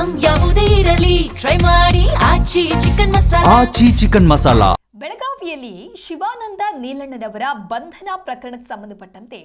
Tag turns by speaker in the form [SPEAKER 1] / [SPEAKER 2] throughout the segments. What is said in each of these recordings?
[SPEAKER 1] Item ಯಾವುದೇ ಇರಲಿ try ಮಾಡಿ ಆಚಿ ಚಿಕನ್ ಮಸಾಲಾ.
[SPEAKER 2] ಬೆಳಗಾವಿಯಲ್ಲಿ ಶಿವಾನಂದ ನೀಲಣ್ಣನವರ ಬಂಧನ ಪ್ರಕರಣಕ್ಕೆ ಸಂಬಂಧಪಟ್ಟಂತೆ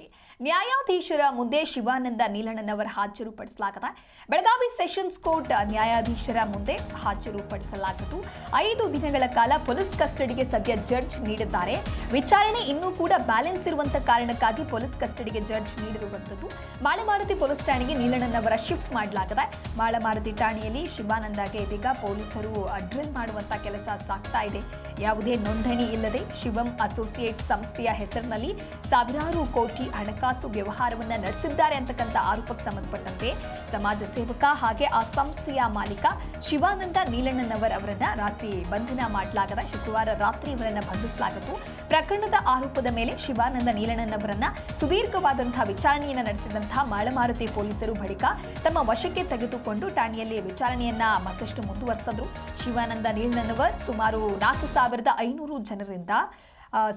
[SPEAKER 2] ನ್ಯಾಯಾಧೀಶರ ಮುಂದೆ ಶಿವಾನಂದ ನೀಲಣ್ಣನವರ ಹಾಜರುಪಡಿಸಲಾಗಿದೆ. ಬೆಳಗಾವಿ ಸೆಷನ್ಸ್ ಕೋರ್ಟ್ ನ್ಯಾಯಾಧೀಶರ ಮುಂದೆ ಹಾಜರುಪಡಿಸಲಾಗಿದ್ದು 5 ದಿನಗಳ ಕಾಲ ಪೊಲೀಸ್ ಕಸ್ಟಡಿಗೆ ಸದ್ಯ ಜಡ್ಜ್ ನೀಡಿದ್ದಾರೆ. ವಿಚಾರಣೆ ಇನ್ನೂ ಕೂಡ ಬ್ಯಾಲೆನ್ಸ್ ಇರುವಂತಹ ಕಾರಣಕ್ಕಾಗಿ ಪೊಲೀಸ್ ಕಸ್ಟಡಿಗೆ ಜಡ್ಜ್ ನೀಡಿರುವಂತದ್ದು. ಮಾಳಮಾರುತಿ ಪೊಲೀಸ್ ಠಾಣೆಗೆ ನೀಲಣ್ಣನವರ ಶಿಫ್ಟ್ ಮಾಡಲಾಗಿದೆ. ಮಾಳಮಾರುತಿ ಠಾಣೆಯಲ್ಲಿ ಶಿವಾನಂದಗೆ ಇದೀಗ ಪೊಲೀಸರು ಡ್ರಿಲ್ ಮಾಡುವಂತ ಕೆಲಸ ಸಾಗ್ತಾ ಇದೆ. ಯಾವುದೇ ನೋಂದಣಿ ಇಲ್ಲದೆ ಶಿವಂ ಅಸೋಸಿಯೇಟ್ ಸಂಸ್ಥೆಯ ಹೆಸರಿನಲ್ಲಿ ಸಾವಿರಾರು ಕೋಟಿ ಹಣಕಾಸು ವ್ಯವಹಾರವನ್ನ ನಡೆಸಿದ್ದಾರೆ ಅಂತಕ್ಕಂಥ ಆರೋಪಕ್ಕೆ ಸಂಬಂಧಪಟ್ಟಂತೆ ಸಮಾಜ ಸೇವಕ ಹಾಗೆ ಆ ಸಂಸ್ಥೆಯ ಮಾಲೀಕ ಶಿವಾನಂದ ನೀಲಣ್ಣನವರ್ ಅವರನ್ನ ರಾತ್ರಿ ಬಂಧನ ಮಾಡಲಾಗಿದೆ. ಶುಕ್ರವಾರ ರಾತ್ರಿ ಇವರನ್ನ ಬಂಧಿಸಲಾಗಿತ್ತು. ಪ್ರಕರಣದ ಆರೋಪದ ಮೇಲೆ ಶಿವಾನಂದ ನೀಲಣ್ಣನವರನ್ನ ಸುದೀರ್ಘವಾದಂತಹ ವಿಚಾರಣೆಯನ್ನ ನಡೆಸಿದಂತಹ ಮಾಳಮಾರುತಿ ಪೊಲೀಸರು ಬಳಿಕ ತಮ್ಮ ವಶಕ್ಕೆ ತೆಗೆದುಕೊಂಡು ಠಾಣೆಯಲ್ಲಿ ವಿಚಾರಣೆಯನ್ನ ಮತ್ತಷ್ಟು ಮುಂದುವರೆಸಿದ್ರು. ಶಿವಾನಂದ ನೀಲಣ್ಣನವರ್ ಸುಮಾರು 4,500 ಜನರಿಂದ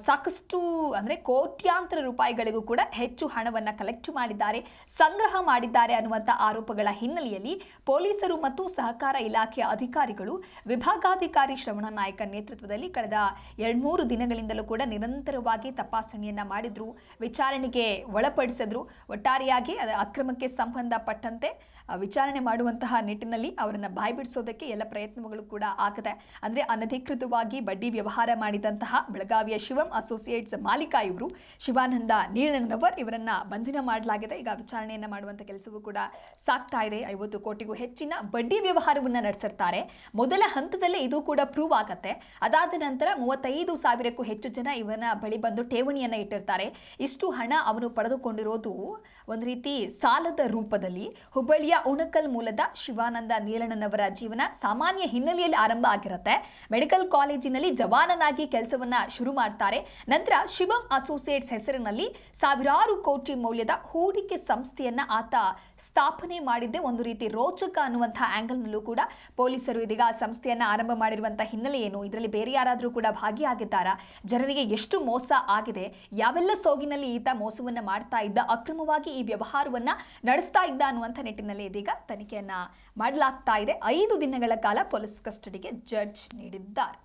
[SPEAKER 2] ಸಾಕಷ್ಟು ಅಂದರೆ ಕೋಟ್ಯಾಂತರ ರೂಪಾಯಿಗಳಿಗೂ ಕೂಡ ಹೆಚ್ಚು ಹಣವನ್ನು ಕಲೆಕ್ಟ್ ಮಾಡಿದ್ದಾರೆ, ಸಂಗ್ರಹ ಮಾಡಿದ್ದಾರೆ ಅನ್ನುವಂಥ ಆರೋಪಗಳ ಹಿನ್ನೆಲೆಯಲ್ಲಿ ಪೊಲೀಸರು ಮತ್ತು ಸಹಕಾರ ಇಲಾಖೆಯ ಅಧಿಕಾರಿಗಳು ವಿಭಾಗಾಧಿಕಾರಿ ಶ್ರವಣ ನಾಯಕ ನೇತೃತ್ವದಲ್ಲಿ ಕಳೆದ 2-3 ದಿನಗಳಿಂದಲೂ ಕೂಡ ನಿರಂತರವಾಗಿ ತಪಾಸಣೆಯನ್ನ ಮಾಡಿದ್ರು, ವಿಚಾರಣೆಗೆ ಒಳಪಡಿಸಿದ್ರು. ಒಟ್ಟಾರೆಯಾಗಿ ಅಕ್ರಮಕ್ಕೆ ಸಂಬಂಧಪಟ್ಟಂತೆ ವಿಚಾರಣೆ ಮಾಡುವಂತಹ ನಿಟ್ಟಿನಲ್ಲಿ ಅವರನ್ನು ಬಾಯ್ಬಿಡಿಸೋದಕ್ಕೆ ಎಲ್ಲ ಪ್ರಯತ್ನಗಳು ಕೂಡ ಆಗಿದೆ. ಅಂದರೆ ಅನಧಿಕೃತವಾಗಿ ಬಡ್ಡಿ ವ್ಯವಹಾರ ಮಾಡಿದಂತಹ ಬೆಳಗಾವಿಯ ಶಿವಂ ಅಸೋಸಿಯೇಟ್ಸ್ ಮಾಲೀಕ ಇವರು ಶಿವಾನಂದ ನೀಲಣ್ಣನವರ್ ಇವರನ್ನ ಬಂಧನ ಮಾಡಲಾಗಿದೆ. ಈಗ ವಿಚಾರಣೆಯನ್ನ ಮಾಡುವಂತ ಕೆಲಸವೂ ಕೂಡ ಸಾಗ್ತಾ ಇದೆ. 50 ಕೋಟಿಗೂ ಹೆಚ್ಚಿನ ಬಡ್ಡಿ ವ್ಯವಹಾರವನ್ನ ನಡೆಸಿರ್ತಾರೆ. ಮೊದಲ ಹಂತದಲ್ಲೇ ಇದು ಕೂಡ ಪ್ರೂವ್ ಆಗತ್ತೆ. ಅದಾದ ನಂತರ 35,000ಕ್ಕೂ ಹೆಚ್ಚು ಜನ ಇವನ ಬಳಿ ಬಂದು ಠೇವಣಿಯನ್ನ ಇಟ್ಟಿರ್ತಾರೆ. ಇಷ್ಟು ಹಣ ಅವನು ಪಡೆದುಕೊಂಡಿರೋದು ಒಂದು ರೀತಿ ಸಾಲದ ರೂಪದಲ್ಲಿ. ಹುಬ್ಬಳ್ಳಿಯ ಉಣಕಲ್ ಮೂಲದ ಶಿವಾನಂದ ನೀಲಣ್ಣನವರ ಜೀವನ ಸಾಮಾನ್ಯ ಹಿನ್ನೆಲೆಯಲ್ಲಿ ಆರಂಭ ಆಗಿರುತ್ತೆ. ಮೆಡಿಕಲ್ ಕಾಲೇಜಿನಲ್ಲಿ ಜವಾನನಾಗಿ ಕೆಲಸವನ್ನ ಶುರು ಮಾಡ್ತಾರೆ. ನಂತರ ಶಿವಂ ಅಸೋಸಿಯೇಟ್ಸ್ ಹೆಸರಿನಲ್ಲಿ ಸಾವಿರಾರು ಕೋಟಿ ಮೌಲ್ಯದ ಹೂಡಿಕೆ ಸಂಸ್ಥೆಯನ್ನ ಆತ ಸ್ಥಾಪನೆ ಮಾಡಿದ್ದೆ ಒಂದು ರೀತಿ ರೋಚಕ ಅನ್ನುವಂತಹ ಆಂಗಲ್ನಲ್ಲೂ ಕೂಡ ಪೊಲೀಸರು ಇದೀಗ ಸಂಸ್ಥೆಯನ್ನ ಆರಂಭ ಮಾಡಿರುವಂತಹ ಹಿನ್ನೆಲೆ ಏನು, ಇದರಲ್ಲಿ ಬೇರೆ ಯಾರಾದರೂ ಕೂಡ ಭಾಗಿಯಾಗಿದ್ದಾರಾ, ಜನರಿಗೆ ಎಷ್ಟು ಮೋಸ ಆಗಿದೆ, ಯಾವೆಲ್ಲ ಸೋಗಿನಲ್ಲಿ ಈತ ಮೋಸವನ್ನ ಮಾಡ್ತಾ ಇದ್ದ, ಅಕ್ರಮವಾಗಿ ಈ ವ್ಯವಹಾರವನ್ನ ನಡೆಸ್ತಾ ಇದ್ದ ಅನ್ನುವಂಥ ನಿಟ್ಟಿನಲ್ಲಿ ಇದೀಗ ತನಿಖೆಯನ್ನ ಮಾಡಲಾಗ್ತಾ ಇದೆ. 5 ದಿನಗಳ ಕಾಲ ಪೊಲೀಸ್ ಕಸ್ಟಡಿಗೆ ಜಡ್ಜ್ ನೀಡಿದ್ದಾರೆ.